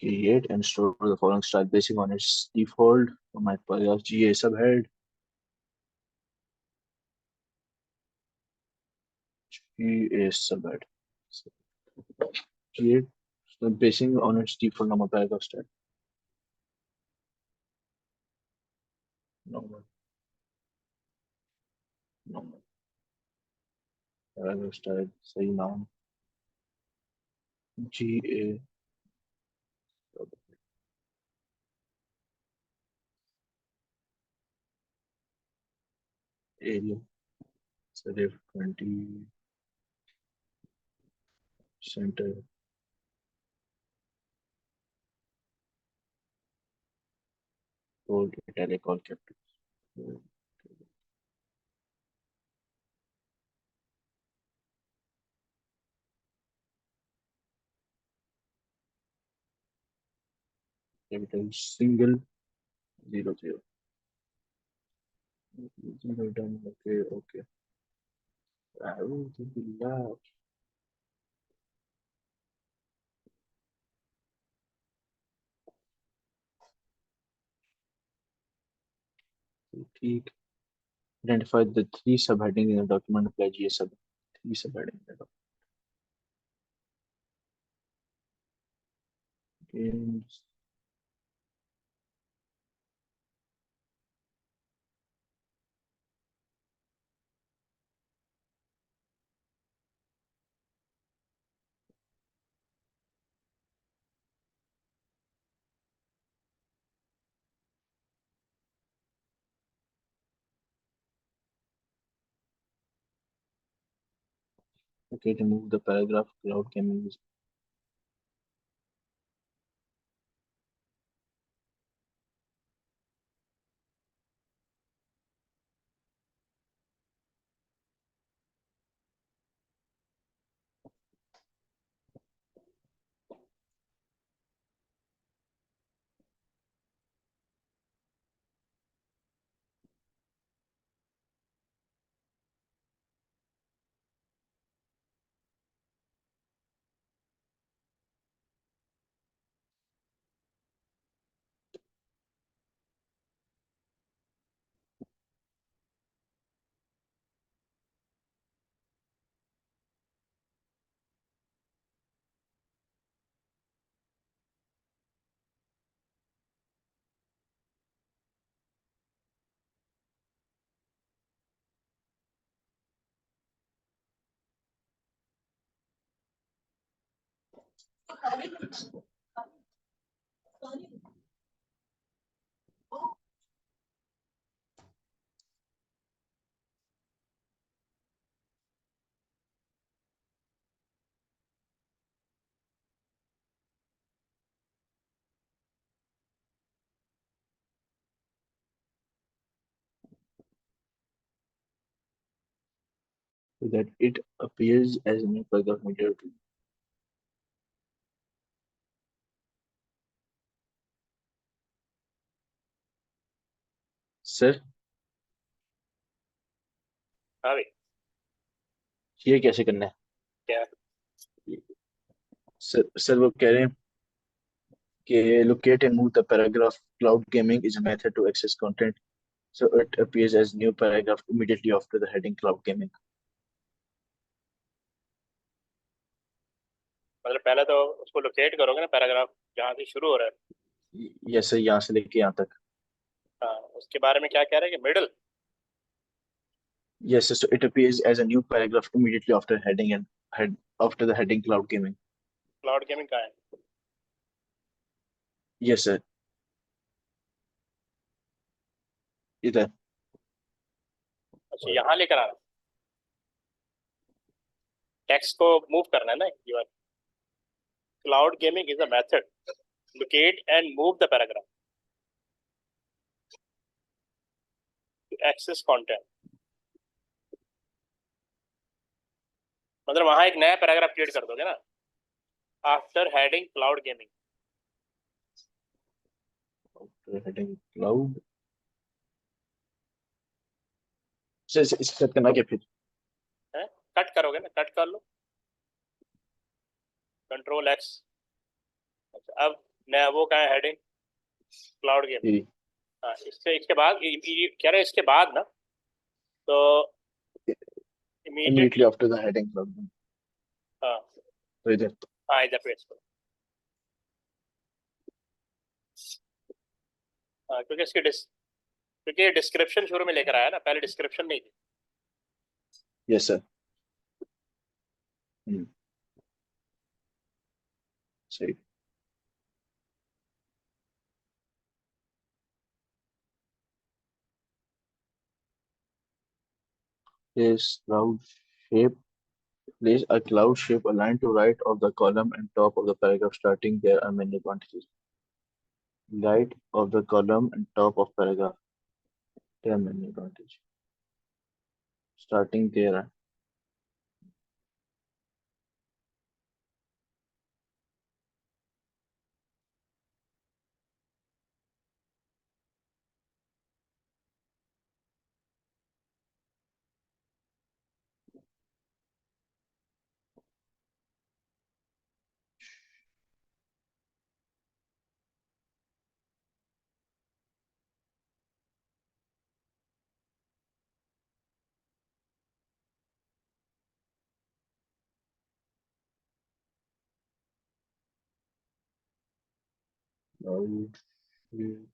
create and store the following style based on its default. My paragraph GA subhead. GA subhead. Create so basing on its default normal paragraph style. Normal. Normal. Paragraph style. Say noun. GA. Area. Serif 20. Center. Bold. Italic. All capitals. Capital single 00. 0 done. Okay. Okay. أعوذ بالله. ठीक. Identify the three subheading in the document. Apply GA sub. Three subheading in the document. Okay, remove the paragraph. Cloud gaming is so that it appears as a new paragraph immediately. Sir हाँ भाई ये कैसे करना है? क्या sir वो कह रहे हैं कि locate and move the paragraph. Cloud gaming is a method to access content, so it appears as new paragraph immediately after the heading cloud gaming. मतलब पहले तो उसको लोकेट करोगे ना पैराग्राफ जहाँ से शुरू हो रहा है Yes sir, यहाँ से लेके यहाँ तक. हाँ उसके बारे में क्या कह रहे हैं कि middle Yes sir, so it appears as a new paragraph immediately after heading and after the heading cloud gaming. Cloud gaming का है Yes sir, इधर. अच्छा यहाँ लेकर आना टेक्स्ट को मूव करना है ना ये बात cloud gaming is a method locate and move the paragraph to access content मतलब वहां एक नया पैराग्राफ क्रिएट कर दोगे ना after heading cloud gaming after heading cloud. Sir इसके साथ करना क्या फिर? है कट करोगे ना कट कर लो कंट्रोल एक्स अच्छा अब नया वो कहाँ है हेडिंग, क्लाउड गेम। E. हाँ, इसके बाद कह रहे इसके बाद ना, तो Immediately immediately. after the heading cloud gaming. हाँ। तो इधर हाँ, इधर पे इसको। हाँ, क्योंकि डिस्क्रिप्शन शुरू में लेकर आया ना, पहले डिस्क्रिप्शन नहीं थी। Yes sir. सही। Place cloud shape. Place a cloud shape aligned to right of the column and top of the paragraph. Starting there are many advantages. Right of the column and top of paragraph. There are many advantages. Starting there. Cloud shape.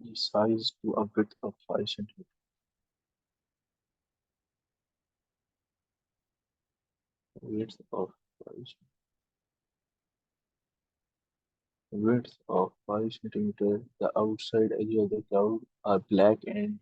The size to a width of 5 centimeters. Width of 5 centimeters. The outside edge of the cloud are black and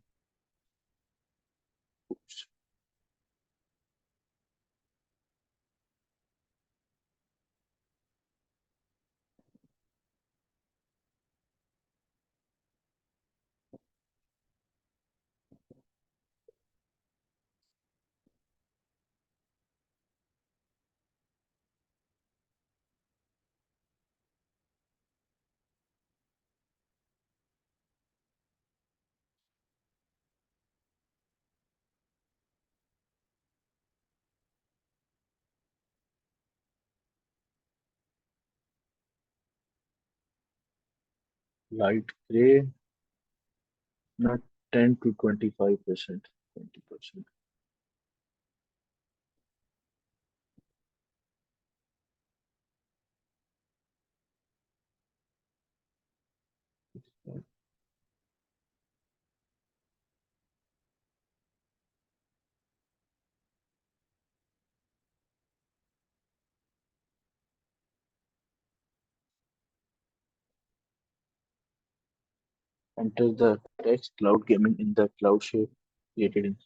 light gray, not 10 to 25%. 20%. Enter the text cloud gaming in the cloud shape created in.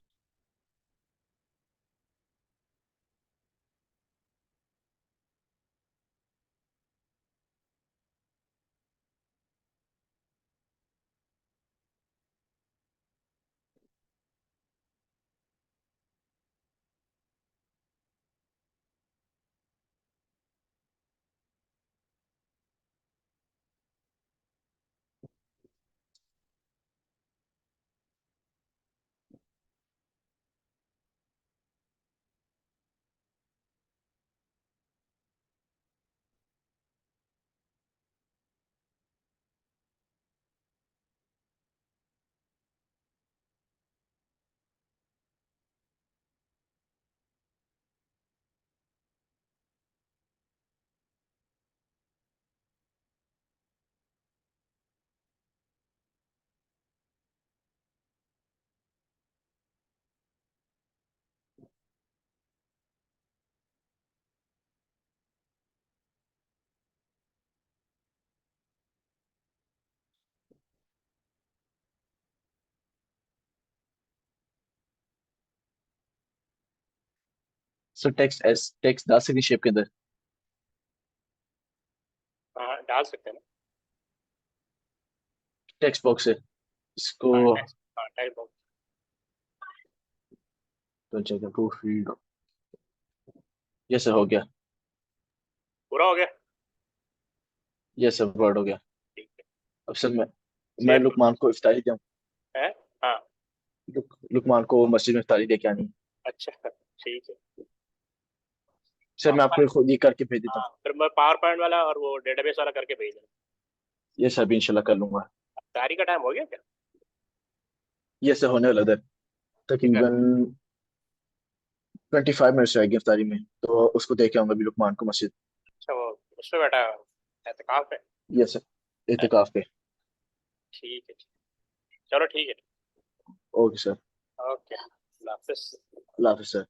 So text डाल सकते shape के अंदर. हाँ, डाल सकते हैं ना। Text box है इसको. हाँ, टेक्स्ट, हाँ, टेक्स्ट बॉक्स। तो चेक टू फील्ड। ये सर हो गया। पूरा हो गया। ये सर वर्ड हो गया। ठीक है। अब सर मैं सेव लुकमान को इफ्तारी दूँ। है। हाँ। लुकमान को मस्जिद में इफ्तारी दे के आनी है। अच्छा ठीक है। सर मैं हाँ। आपको खुद ही करके भेज देता हूँ। हाँ, फिर मैं पावर पॉइंट वाला और वो डेटाबेस वाला करके भेज देना। ये सर भी इंशाल्लाह कर लूंगा। तैयारी का टाइम हो गया क्या? ये सर होने वाला है ठीक। तकरीबन 25 मिनट्स रह गए इफ्तारी में, तो उसको देख के आऊंगा भी लुकमान को मस्जिद। अच्छा वो उसमें बैठा है, एहतिकाफ है। ये सर इत्तेकाफ पे। ठीक है। चलो ठीक है। Okay sir. ओके, अल्लाह हाफिज। अल्लाह हाफिज़ सर।